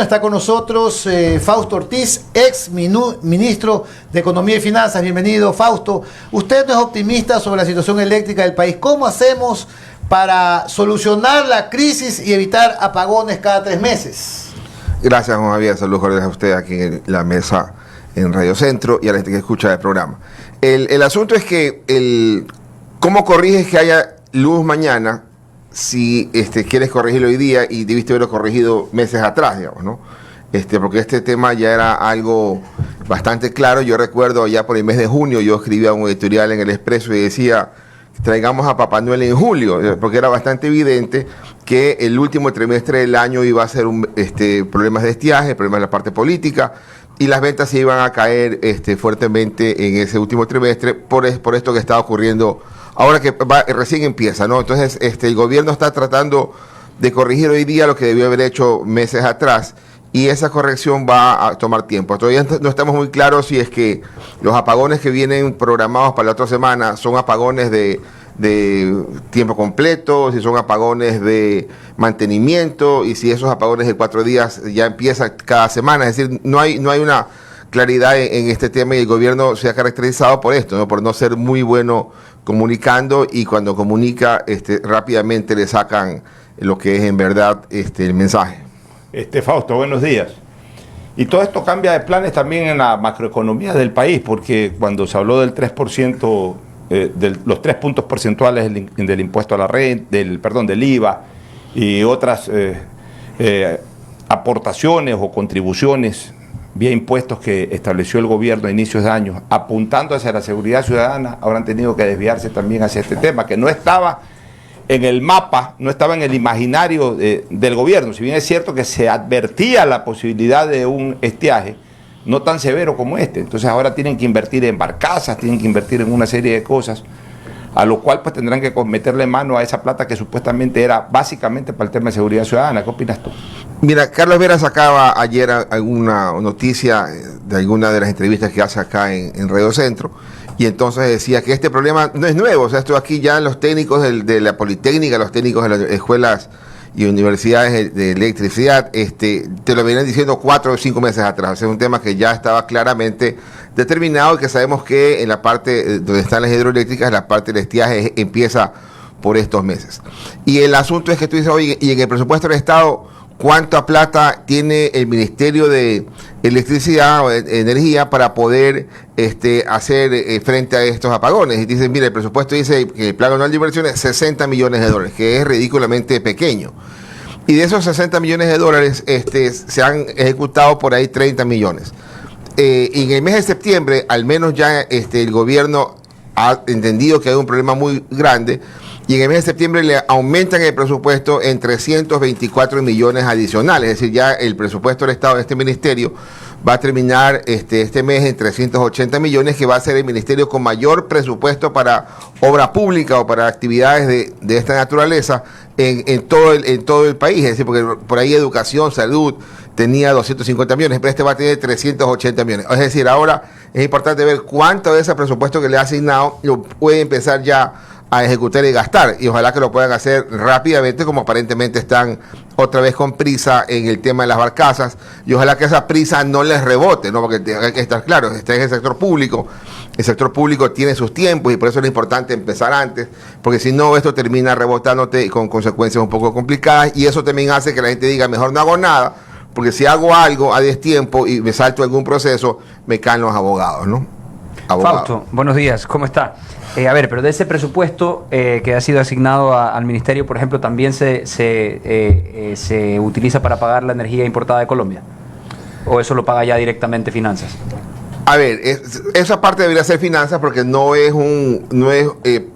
Está con nosotros Fausto Ortiz, ex ministro de Economía y Finanzas. Bienvenido, Fausto. Usted no es optimista sobre la situación eléctrica del país. ¿Cómo hacemos para solucionar la crisis y evitar apagones cada 3 meses? Gracias, Juan Javier. Saludos cordiales a usted aquí en la mesa en Radio Centro y a la gente que escucha el programa. El asunto es que ¿cómo corriges que haya luz mañana si quieres corregirlo hoy día y debiste haberlo corregido meses atrás, digamos, ¿no? Porque este tema ya era algo bastante claro. Yo recuerdo ya por el mes de junio, yo escribía un editorial en El Expreso y decía, traigamos a Papá Noel en julio, porque era bastante evidente que el último trimestre del año iba a ser problemas de estiaje, problemas de la parte política, y las ventas se iban a caer fuertemente en ese último trimestre por esto que está ocurriendo ahora que recién empieza, ¿no? Entonces, el gobierno está tratando de corregir hoy día lo que debió haber hecho meses atrás, y esa corrección va a tomar tiempo. Todavía no estamos muy claros si es que los apagones que vienen programados para la otra semana son apagones de tiempo completo, si son apagones de mantenimiento, y si esos apagones de 4 días ya empiezan cada semana. Es decir, no hay una claridad en este tema, y el gobierno se ha caracterizado por esto, ¿no? Por no ser muy bueno comunicando, y cuando comunica rápidamente le sacan lo que es en verdad el mensaje. Fausto, buenos días. Y todo esto cambia de planes también en la macroeconomía del país, porque cuando se habló del 3%, los 3 puntos porcentuales del impuesto a la renta, del IVA y otras aportaciones o contribuciones vía impuestos que estableció el gobierno a inicios de años, apuntando hacia la seguridad ciudadana, ahora han tenido que desviarse también hacia este tema, que no estaba en el mapa, no estaba en el imaginario del gobierno. Si bien es cierto que se advertía la posibilidad de un estiaje no tan severo como este, entonces ahora tienen que invertir en barcazas, tienen que invertir en una serie de cosas, a lo cual pues tendrán que meterle mano a esa plata que supuestamente era básicamente para el tema de seguridad ciudadana. ¿Qué opinas tú? Mira, Carlos Vera sacaba ayer alguna noticia de alguna de las entrevistas que hace acá en Radio Centro, y entonces decía que este problema no es nuevo. O sea, esto aquí ya los técnicos de la Politécnica, los técnicos de las escuelas y universidades de electricidad, te lo venían diciendo 4 o 5 meses atrás. O sea, es un tema que ya estaba claramente determinado, y que sabemos que en la parte donde están las hidroeléctricas, la parte del estiaje empieza por estos meses. Y el asunto es que tú dices, oye, y en el presupuesto del Estado, ¿cuánta plata tiene el Ministerio de Electricidad o de Energía para poder hacer frente a estos apagones? Y dicen, mira, el presupuesto dice que el plan anual de inversiones es $60 millones, que es ridículamente pequeño. Y de esos $60 millones, se han ejecutado por ahí 30 millones. Y en el mes de septiembre, al menos ya el gobierno ha entendido que hay un problema muy grande, y en el mes de septiembre le aumentan el presupuesto en 324 millones adicionales. Es decir, ya el presupuesto del Estado de este ministerio va a terminar este mes en 380 millones, que va a ser el ministerio con mayor presupuesto para obra pública o para actividades de esta naturaleza en todo el país. Es decir, porque por ahí educación, salud tenía 250 millones, pero va a tener 380 millones. Es decir, ahora es importante ver cuánto de ese presupuesto que le ha asignado lo puede empezar ya a ejecutar y gastar, y ojalá que lo puedan hacer rápidamente, como aparentemente están otra vez con prisa en el tema de las barcazas, y ojalá que esa prisa no les rebote, ¿no? Porque hay que estar claro, está en el sector público tiene sus tiempos, y por eso es importante empezar antes, porque si no, esto termina rebotándote y con consecuencias un poco complicadas, y eso también hace que la gente diga, mejor no hago nada, porque si hago algo a destiempo y me salto algún proceso, me caen los abogados, ¿no? Fausto, buenos días, ¿cómo está? Pero de ese presupuesto que ha sido asignado al Ministerio, por ejemplo, ¿también se utiliza para pagar la energía importada de Colombia? ¿O eso lo paga ya directamente Finanzas? A ver, esa parte debería ser Finanzas, porque no es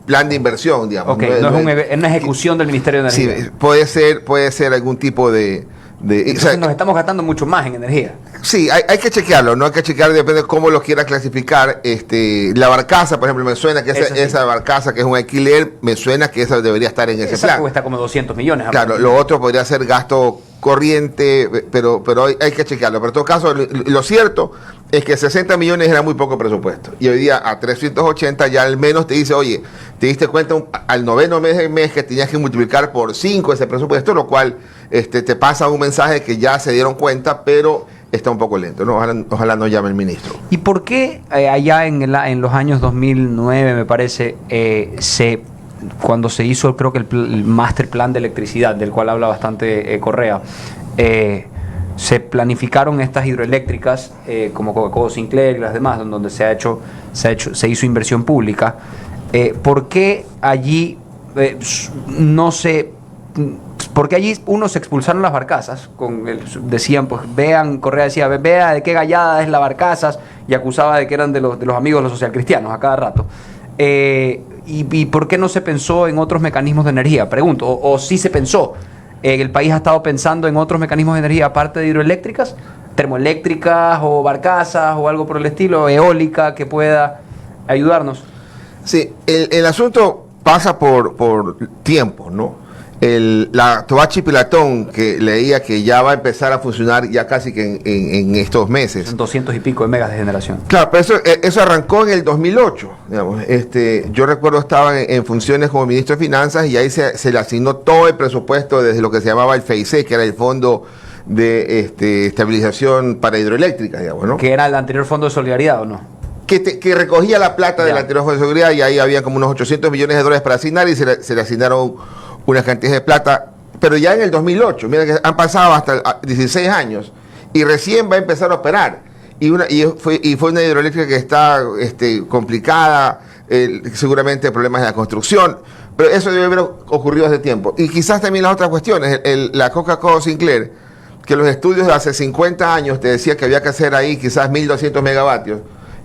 plan de inversión, digamos. Okay, no es una ejecución del Ministerio de Energía. Sí, puede ser algún tipo de entonces, o sea, nos estamos gastando mucho más en energía. Sí, hay que chequearlo, ¿no? Hay que chequear, depende de cómo lo quiera clasificar. La barcaza, por ejemplo, me suena que esa barcaza que es un alquiler, me suena que esa debería estar en ese plan. Cuesta como 200 millones. Claro, lo otro podría ser gasto corriente, pero hay que chequearlo. Pero en todo caso, lo cierto es que 60 millones era muy poco presupuesto. Y hoy día a 380 ya al menos te dice, oye, te diste cuenta al noveno mes que tenías que multiplicar por 5 ese presupuesto, lo cual te pasa un mensaje que ya se dieron cuenta, pero está un poco lento, ¿no? Ojalá no llame el ministro. ¿Y por qué allá en los años 2009, me parece, cuando se hizo, creo que el Master Plan de Electricidad, del cual habla bastante Correa, se planificaron estas hidroeléctricas como Coca-Cola, Sinclair y las demás, donde se hizo inversión pública? ¿Por qué allí porque allí se expulsaron las barcazas? Decían, pues Correa decía, vea de qué gallada es la barcazas, y acusaba de que eran de los amigos de los socialcristianos a cada rato. ¿Y por qué no se pensó en otros mecanismos de energía? Pregunto, o sí se pensó. ¿El país ha estado pensando en otros mecanismos de energía aparte de hidroeléctricas, termoeléctricas o barcazas o algo por el estilo, eólica, que pueda ayudarnos? Sí, el asunto pasa por tiempo, ¿no? La Tobachi Pilatón, que leía que ya va a empezar a funcionar ya casi que en estos meses. Son 200 y pico de megas de generación. Claro, pero eso arrancó en el 2008. Digamos. Yo recuerdo estaba en funciones como ministro de Finanzas y ahí se le asignó todo el presupuesto desde lo que se llamaba el FEICE, que era el Fondo de Estabilización para Hidroeléctricas, digamos, ¿no? Que era el anterior Fondo de Solidaridad, ¿o no? Que recogía la plata del anterior Fondo de Seguridad, y ahí había como unos 800 millones de dólares para asignar y se le asignaron una cantidad de plata, pero ya en el 2008, mira que han pasado hasta 16 años y recién va a empezar a operar. Y fue una hidroeléctrica que está complicada, seguramente problemas de la construcción, pero eso debe haber ocurrido hace tiempo. Y quizás también las otras cuestiones, la Coca-Cola Sinclair, que los estudios de hace 50 años te decía que había que hacer ahí quizás 1.200 megavatios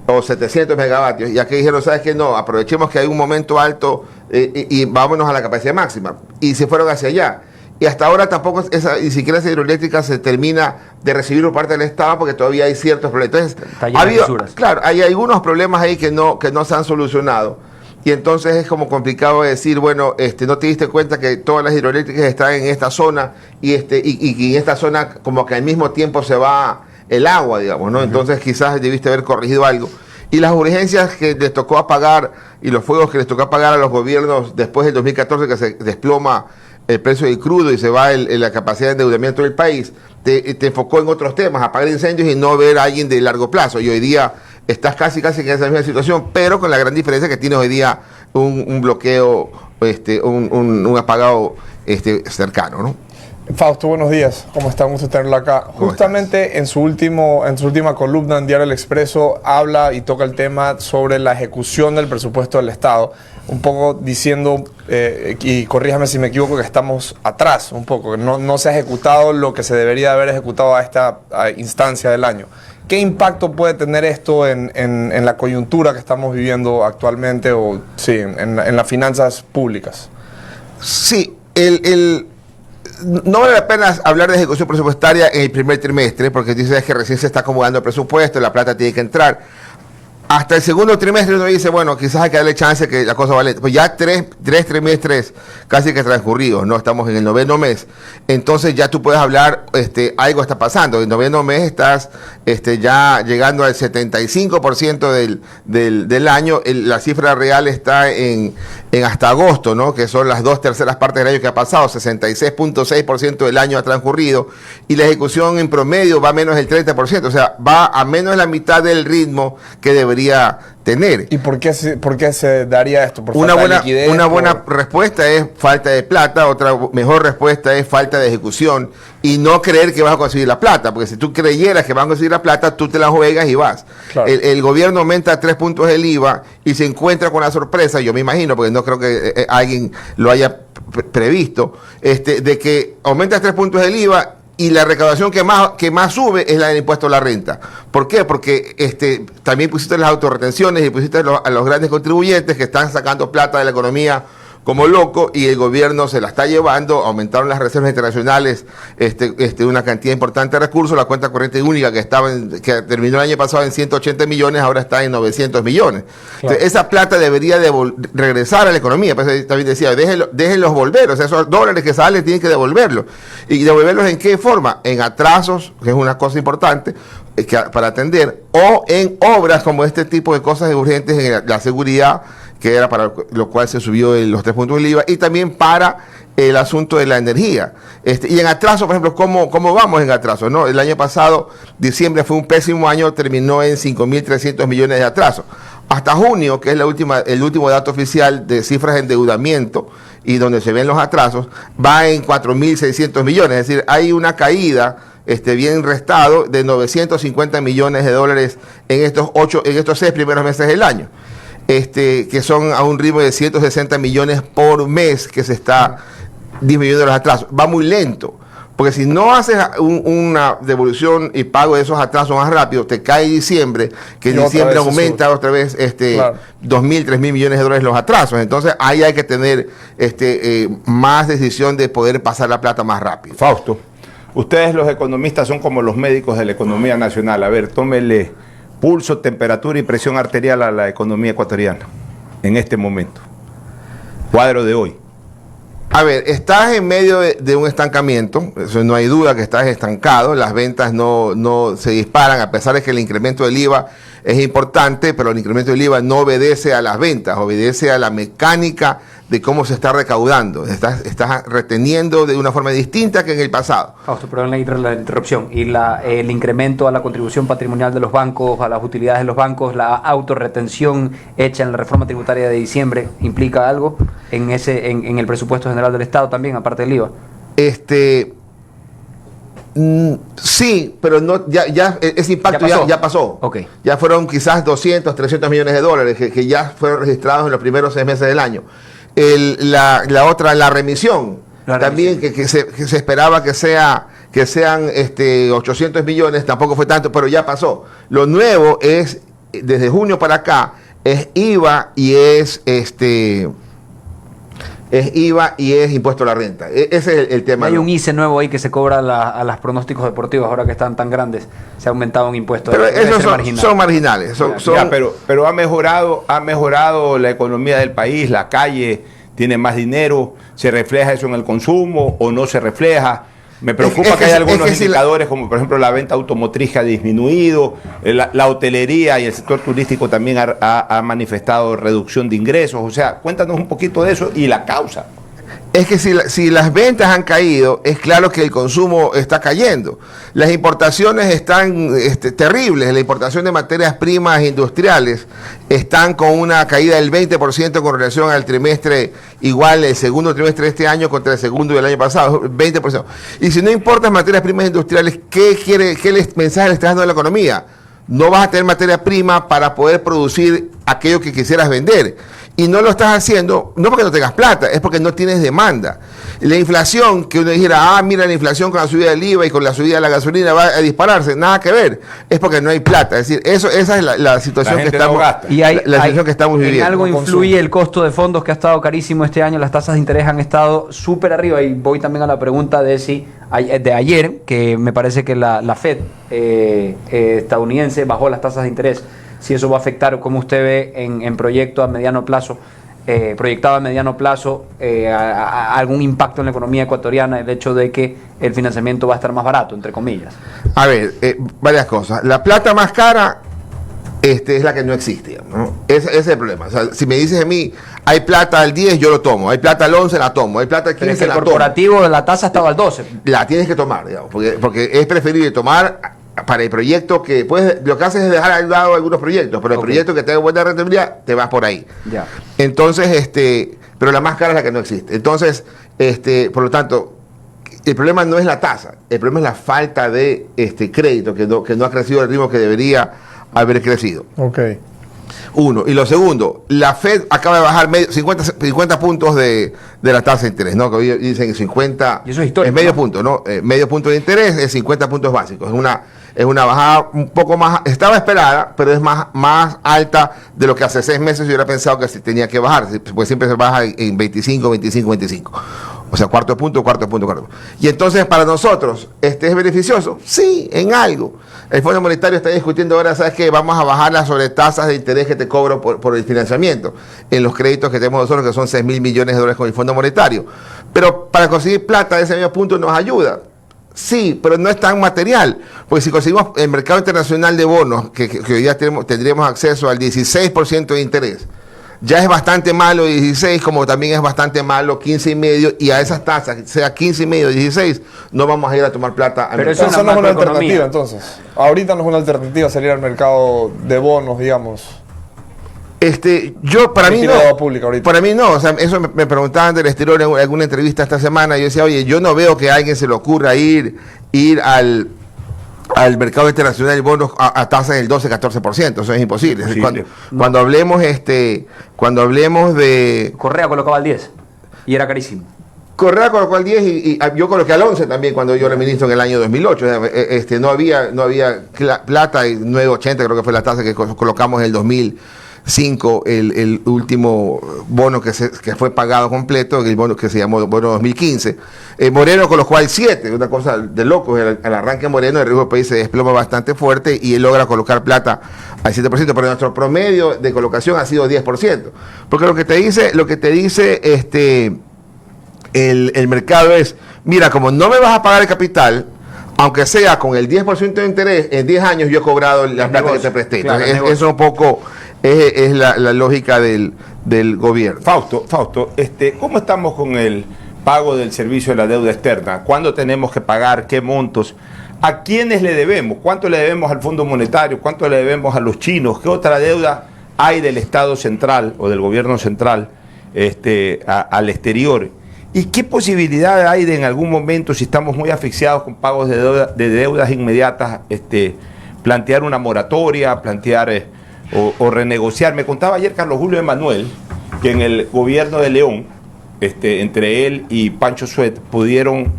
o 700 megavatios, y aquí dijeron, ¿sabes qué? No, aprovechemos que hay un momento alto y vámonos a la capacidad máxima. Y se fueron hacia allá. Y hasta ahora tampoco ni siquiera esa hidroeléctrica se termina de recibir por parte del Estado porque todavía hay ciertos problemas. Entonces, claro, hay algunos problemas ahí que no se han solucionado. Y entonces es como complicado decir, bueno, no te diste cuenta que todas las hidroeléctricas están en esta zona y en esta zona como que al mismo tiempo se va el agua, digamos, ¿no? Entonces quizás debiste haber corregido algo. Y las urgencias que les tocó apagar y los fuegos que les tocó apagar a los gobiernos después del 2014, que se desploma el precio del crudo y se va la capacidad de endeudamiento del país, te enfocó en otros temas, apagar incendios y no ver a alguien de largo plazo. Y hoy día estás casi en esa misma situación, pero con la gran diferencia que tienes hoy día un bloqueo, un apagado cercano, ¿no? Fausto, buenos días. ¿Cómo está? Un gusto tenerlo acá. Justamente en su última columna en Diario El Expreso habla y toca el tema sobre la ejecución del presupuesto del Estado, un poco diciendo, y corríjame si me equivoco, que estamos atrás un poco, que no se ha ejecutado lo que se debería haber ejecutado a esta instancia del año. ¿Qué impacto puede tener esto en la coyuntura que estamos viviendo actualmente o sí, en las finanzas públicas? Sí, no vale la pena hablar de ejecución presupuestaria en el primer trimestre, porque dices que recién se está acomodando el presupuesto, la plata tiene que entrar. Hasta el segundo trimestre uno dice, bueno, quizás hay que darle chance que la cosa vale. Pues ya tres trimestres casi que transcurridos, no estamos en el noveno mes. Entonces ya tú puedes hablar, algo está pasando. En el noveno mes estás ya llegando al 75% del año. La cifra real está en hasta agosto, ¿no? Que son las 2/3 partes del año que ha pasado. 66.6% del año ha transcurrido. Y la ejecución en promedio va a menos del 30%. O sea, va a menos de la mitad del ritmo que debería tener. ¿Y por qué se daría esto? ¿Por una falta buena, de liquidez? una buena respuesta es falta de plata, otra mejor respuesta es falta de ejecución y no creer que vas a conseguir la plata, porque si tú creyeras que vas a conseguir la plata, tú te la juegas y vas. Claro. El gobierno aumenta 3 puntos el IVA y se encuentra con la sorpresa, yo me imagino, porque no creo que alguien lo haya previsto, de que aumenta 3 puntos el IVA y la recaudación que más sube es la del impuesto a la renta. ¿Por qué? Porque también pusiste las autorretenciones y pusiste a los grandes contribuyentes que están sacando plata de la economía como loco y el gobierno se la está llevando. Aumentaron las reservas internacionales, una cantidad importante de recursos. La cuenta corriente única que que terminó el año pasado en 180 millones, ahora está en 900 millones. Claro. Entonces, esa plata debería regresar a la economía. Pues también decía, déjenlos volver, o sea, esos dólares que salen tienen que devolverlos. ¿Y devolverlos en qué forma? En atrasos, que es una cosa importante, para atender, o en obras como este tipo de cosas urgentes en la seguridad, que era para lo cual se subió los 3 puntos del IVA, y también para el asunto de la energía. Y en atraso, por ejemplo, ¿cómo vamos en atraso? ¿No? El año pasado, diciembre fue un pésimo año, terminó en 5.300 millones de atraso. Hasta junio, que es el último dato oficial de cifras de endeudamiento y donde se ven los atrasos, va en 4.600 millones, es decir, hay una caída bien restado de 950 millones de dólares en estos 6 primeros meses del año, que son a un ritmo de 160 millones por mes que se está disminuyendo los atrasos. Va muy lento, porque si no haces una devolución y pago de esos atrasos más rápido, te cae diciembre, que en diciembre aumenta otra vez 2.000, 3.000 millones de dólares los atrasos. Entonces ahí hay que tener más decisión de poder pasar la plata más rápido. Fausto, ustedes los economistas son como los médicos de la economía nacional. A ver, tómele pulso, temperatura y presión arterial a la economía ecuatoriana en este momento. Cuadro de hoy. A ver, estás en medio de un estancamiento, eso no hay duda que estás estancado, las ventas no se disparan, a pesar de que el incremento del IVA es importante, pero el incremento del IVA no obedece a las ventas, obedece a la mecánica de cómo se está recaudando. Estás reteniendo de una forma distinta que en el pasado. Fausto, perdón la interrupción. ¿Y el incremento a la contribución patrimonial de los bancos, a las utilidades de los bancos, la autorretención hecha en la reforma tributaria de diciembre, implica algo en el presupuesto general del Estado también, aparte del IVA? Sí, pero no, ese impacto ya pasó. Okay. Ya fueron quizás 200, 300 millones de dólares que ya fueron registrados en los primeros 6 meses del año. La remisión, también que se esperaba que sean 800 millones, tampoco fue tanto, pero ya pasó. Lo nuevo es, desde junio para acá, es IVA y es impuesto a la renta. Ese es el tema. Hay un ICE nuevo ahí que se cobra a los pronósticos deportivos, ahora que están tan grandes, se ha aumentado un impuesto. Pero esos son marginales. Pero ha mejorado la economía del país, la calle tiene más dinero, ¿se refleja eso en el consumo o no se refleja? Me preocupa que hay algunos indicadores, como por ejemplo la venta automotriz que ha disminuido, la hotelería y el sector turístico también ha manifestado reducción de ingresos. O sea, cuéntanos un poquito de eso y la causa. Es que si las ventas han caído, es claro que el consumo está cayendo. Las importaciones están terribles. La importación de materias primas industriales están con una caída del 20% con relación al trimestre igual, el segundo trimestre de este año contra el segundo del año pasado, 20%. Y si no importas materias primas industriales, ¿qué mensaje le estás dando a la economía? No vas a tener materia prima para poder producir aquello que quisieras vender. Y no lo estás haciendo, no porque no tengas plata, es porque no tienes demanda. La inflación, que uno dijera, mira, la inflación con la subida del IVA y con la subida de la gasolina va a dispararse, nada que ver, es porque no hay plata. Es decir, esa es la situación que estamos, situación que estamos viviendo. ¿En algo influye el costo de fondos que ha estado carísimo este año? Las tasas de interés han estado súper arriba, y voy también a la pregunta de ayer, que me parece que la Fed estadounidense bajó las tasas de interés. Si eso va a afectar, como usted ve en proyecto a mediano plazo, proyectado a mediano plazo, a algún impacto en la economía ecuatoriana, el hecho de que el financiamiento va a estar más barato, entre comillas. A ver, varias cosas. La plata más cara es la que no existe, ¿no? Ese es el problema. O sea, si me dices a mí, hay plata al 10, yo lo tomo. Hay plata al 11, la tomo. Hay plata al 15, pero la tomo. El corporativo de la tasa estaba al 12. La tienes que tomar, digamos, porque es preferible tomar para el proyecto que lo que haces es dejar al lado algunos proyectos, pero el proyecto que tenga buena rentabilidad, te vas por ahí. Ya. Entonces, pero la más cara es la que no existe. Entonces, por lo tanto, el problema no es la tasa, el problema es la falta de crédito, que no ha crecido al ritmo que debería haber crecido. Ok. Uno. Y lo segundo, la Fed acaba de bajar 50 puntos de la tasa de interés, ¿no? Que hoy dicen 50. Y eso es histórico, medio ¿no? punto, ¿no? Medio punto de interés es 50 puntos básicos. Es una bajada un poco más, estaba esperada, pero es más alta de lo que hace 6 meses yo hubiera pensado que se tenía que bajar, pues siempre se baja en 25. O sea, cuarto punto. Y entonces, para nosotros, ¿es beneficioso? Sí, en algo. El Fondo Monetario está discutiendo ahora, ¿sabes qué? Vamos a bajar las sobretasas de interés que te cobro por el financiamiento en los créditos que tenemos nosotros, que son 6.000 millones de dólares con el Fondo Monetario. Pero para conseguir plata de ese mismo punto nos ayuda. Sí, pero no es tan material, porque si conseguimos el mercado internacional de bonos, que hoy día tendríamos acceso al 16% de interés, ya es bastante malo 16, como también es bastante malo 15,5, y a esas tasas, sea 15,5, 16, no vamos a ir a tomar plata al Pero mercado. Eso no es una macroeconomía. alternativa, entonces. Ahorita no es una alternativa salir al mercado de bonos, digamos. Para mí no. Liquidado público ahorita. Para mí no. O sea, eso me preguntaban del exterior en alguna entrevista esta semana. Yo decía, oye, yo no veo que a alguien se le ocurra ir al mercado internacional de bonos a tasas del 12-14%. Eso es imposible. Imposible. Cuando hablemos de Correa colocaba el 10 y era carísimo. Correa colocó al 10 y yo coloqué al 11 también cuando yo era ministro en el año 2008. No había plata, y 9,80 creo que fue la tasa que colocamos en el 2005, el último bono que fue pagado completo, el bono que se llamó bono 2015. Moreno colocó al 7, una cosa de locos. Al arranque Moreno, el riesgo del país se desploma bastante fuerte y él logra colocar plata al 7%, pero nuestro promedio de colocación ha sido 10%. Porque lo que te dice el mercado es, mira, como no me vas a pagar el capital, aunque sea con el 10% de interés, en 10 años yo he cobrado la plata que te presté. Claro, Entonces, eso un poco es la lógica del gobierno. Fausto, ¿cómo estamos con el pago del servicio de la deuda externa? ¿Cuándo tenemos que pagar? ¿Qué montos? ¿A quiénes le debemos? ¿Cuánto le debemos al Fondo Monetario? ¿Cuánto le debemos a los chinos? ¿Qué otra deuda hay del Estado central o del gobierno central al exterior? ¿Y qué posibilidad hay de en algún momento, si estamos muy asfixiados con pagos de deudas inmediatas, plantear una moratoria, o renegociar? Me contaba ayer Carlos Julio Emanuel que en el gobierno de León, entre él y Pancho Suet, pudieron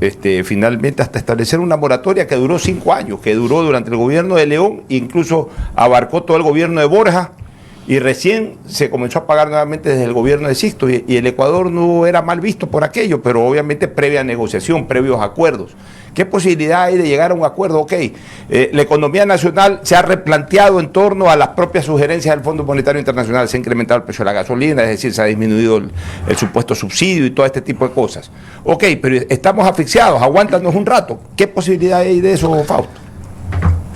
finalmente hasta establecer una moratoria que duró 5 años, que duró durante el gobierno de León, incluso abarcó todo el gobierno de Borja, y recién se comenzó a pagar nuevamente desde el gobierno de Sixto, y el Ecuador no era mal visto por aquello, pero obviamente previa negociación, previos acuerdos. ¿Qué posibilidad hay de llegar a un acuerdo? Ok, la economía nacional se ha replanteado en torno a las propias sugerencias del Fondo Monetario Internacional, se ha incrementado el precio de la gasolina, es decir, se ha disminuido el supuesto subsidio y todo este tipo de cosas. Ok, pero estamos asfixiados, aguántanos un rato. ¿Qué posibilidad hay de eso, Fausto?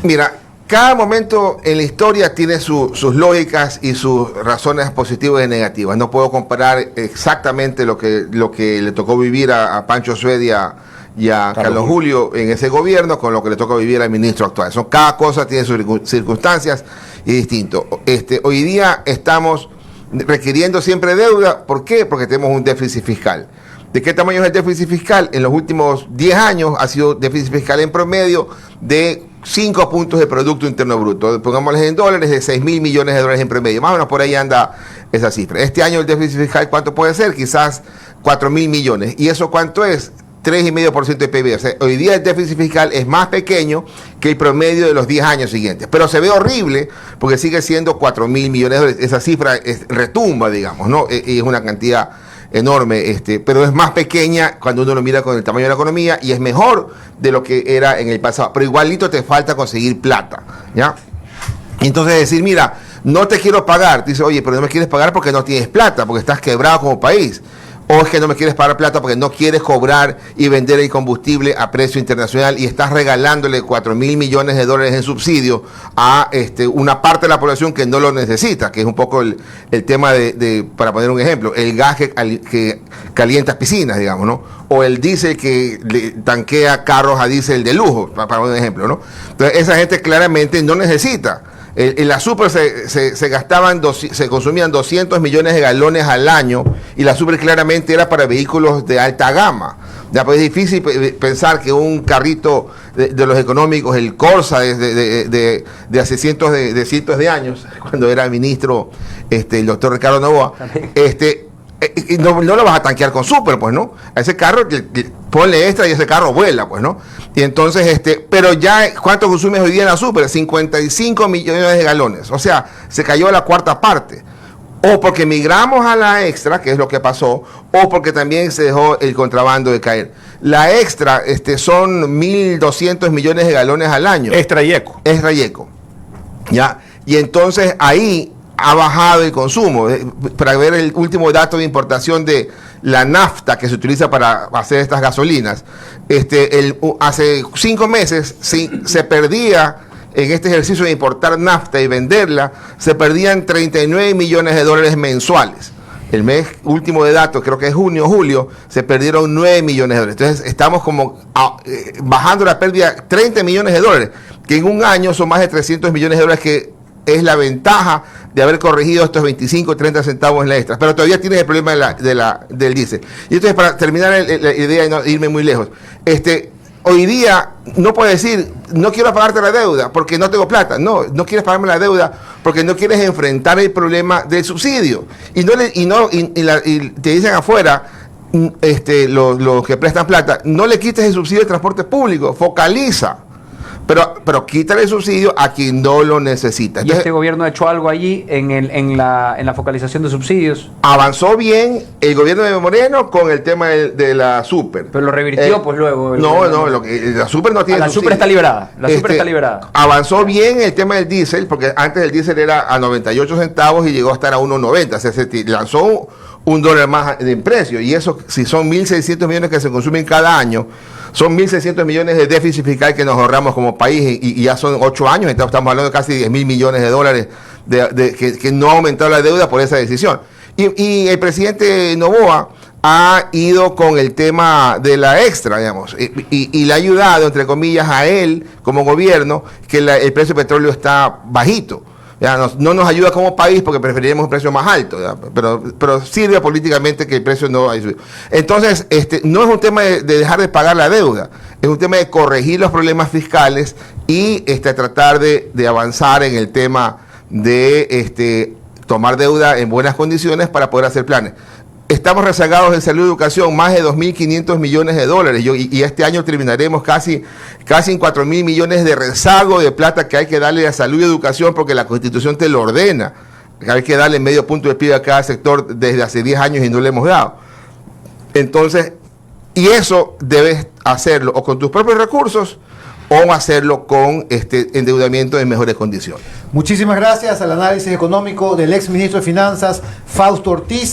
Mira, cada momento en la historia tiene sus lógicas y sus razones positivas y negativas. No puedo comparar exactamente lo que le tocó vivir a Pancho Sued y a Carlos Julio en ese gobierno con lo que le toca vivir al ministro actual. Cada cosa tiene sus circunstancias y distinto. Hoy día estamos requiriendo siempre deuda. ¿Por qué? Porque tenemos un déficit fiscal. ¿De qué tamaño es el déficit fiscal? En los últimos 10 años ha sido déficit fiscal en promedio de 5 puntos de Producto Interno Bruto. Pongámosles en dólares, de 6.000 millones de dólares en promedio. Más o menos por ahí anda esa cifra. Este año el déficit fiscal, ¿cuánto puede ser? Quizás 4.000 millones. ¿Y eso cuánto es? 3,5% de PIB. O sea, hoy día el déficit fiscal es más pequeño que el promedio de los 10 años siguientes. Pero se ve horrible porque sigue siendo 4.000 millones de dólares. Esa cifra retumba, digamos, ¿no? Y es una cantidad enorme, pero es más pequeña cuando uno lo mira con el tamaño de la economía y es mejor de lo que era en el pasado. Pero igualito te falta conseguir plata, ¿ya? Y entonces decir, mira, no te quiero pagar. Te dice, oye, pero no me quieres pagar porque no tienes plata, porque estás quebrado como país. O es que no me quieres pagar plata porque no quieres cobrar y vender el combustible a precio internacional y estás regalándole 4.000 millones de dólares en subsidio a una parte de la población que no lo necesita, que es un poco el tema para poner un ejemplo, el gas que calienta piscinas, digamos, ¿no? O el diésel que tanquea carros a diésel de lujo, para poner un ejemplo, ¿no? Entonces, esa gente claramente no necesita En la Super se consumían 200 millones de galones al año, y la Super claramente era para vehículos de alta gama. Ya, pues es difícil pensar que un carrito de los económicos, el Corsa de hace cientos de años, cuando era ministro el doctor Ricardo Novoa, no lo vas a tanquear con Super, pues, ¿no? A ese carro ponle extra y ese carro vuela, pues, ¿no? Y entonces, pero ya, ¿cuánto consumes hoy día en la Super? 55 millones de galones. O sea, se cayó a la cuarta parte. O porque migramos a la extra, que es lo que pasó, o porque también se dejó el contrabando de caer. La extra son 1.200 millones de galones al año. Extra y eco. Extra y eco. ¿Ya? Y entonces ahí ha bajado el consumo. Para ver el último dato de importación de la nafta que se utiliza para hacer estas gasolinas, hace 5 meses se perdía, en este ejercicio de importar nafta y venderla, se perdían 39 millones de dólares mensuales. El mes último de datos, creo que es junio o julio, se perdieron 9 millones de dólares. Entonces estamos como bajando la pérdida 30 millones de dólares, que en un año son más de 300 millones de dólares, que es la ventaja de haber corregido estos 25 o 30 centavos en la extra. Pero todavía tienes el problema del diésel. Y entonces, para terminar la idea y no irme muy lejos, hoy día no puedes decir, no quiero pagarte la deuda porque no tengo plata. No quieres pagarme la deuda porque no quieres enfrentar el problema del subsidio. Y te dicen afuera, los que prestan plata, no le quites el subsidio de transporte público, focaliza. Pero quítale el subsidio a quien no lo necesita. Entonces, ¿y este gobierno ha hecho algo allí en la focalización de subsidios? Avanzó bien el gobierno de Moreno con el tema de la Super. Pero lo revirtió pues luego. La Super no tiene la subsidio. Super está liberada. La Super está liberada. Avanzó bien el tema del diésel, porque antes el diésel era a 98 centavos y llegó a estar a 1.90. O sea, se lanzó $1 más de precio. Y eso, si son 1.600 millones que se consumen cada año, son 1.600 millones de déficit fiscal que nos ahorramos como país, y ya son 8 años, entonces estamos hablando de casi 10.000 millones de dólares que no ha aumentado la deuda por esa decisión. Y el presidente Novoa ha ido con el tema de la extra, digamos, y le ha ayudado, entre comillas, a él como gobierno, que el precio del petróleo está bajito. Ya, no nos ayuda como país porque preferiríamos un precio más alto, pero sirve políticamente que el precio no haya subido. Entonces, no es un tema de dejar de pagar la deuda, es un tema de corregir los problemas fiscales y tratar de avanzar en el tema de tomar deuda en buenas condiciones para poder hacer planes. Estamos rezagados en salud y educación, más de 2.500 millones de dólares. Y este año terminaremos casi en 4.000 millones de rezago de plata que hay que darle a salud y educación, porque la Constitución te lo ordena. Hay que darle medio punto de PIB a cada sector desde hace 10 años y no le hemos dado. Entonces, y eso debes hacerlo o con tus propios recursos o hacerlo con endeudamiento en mejores condiciones. Muchísimas gracias al análisis económico del ex ministro de Finanzas, Fausto Ortiz.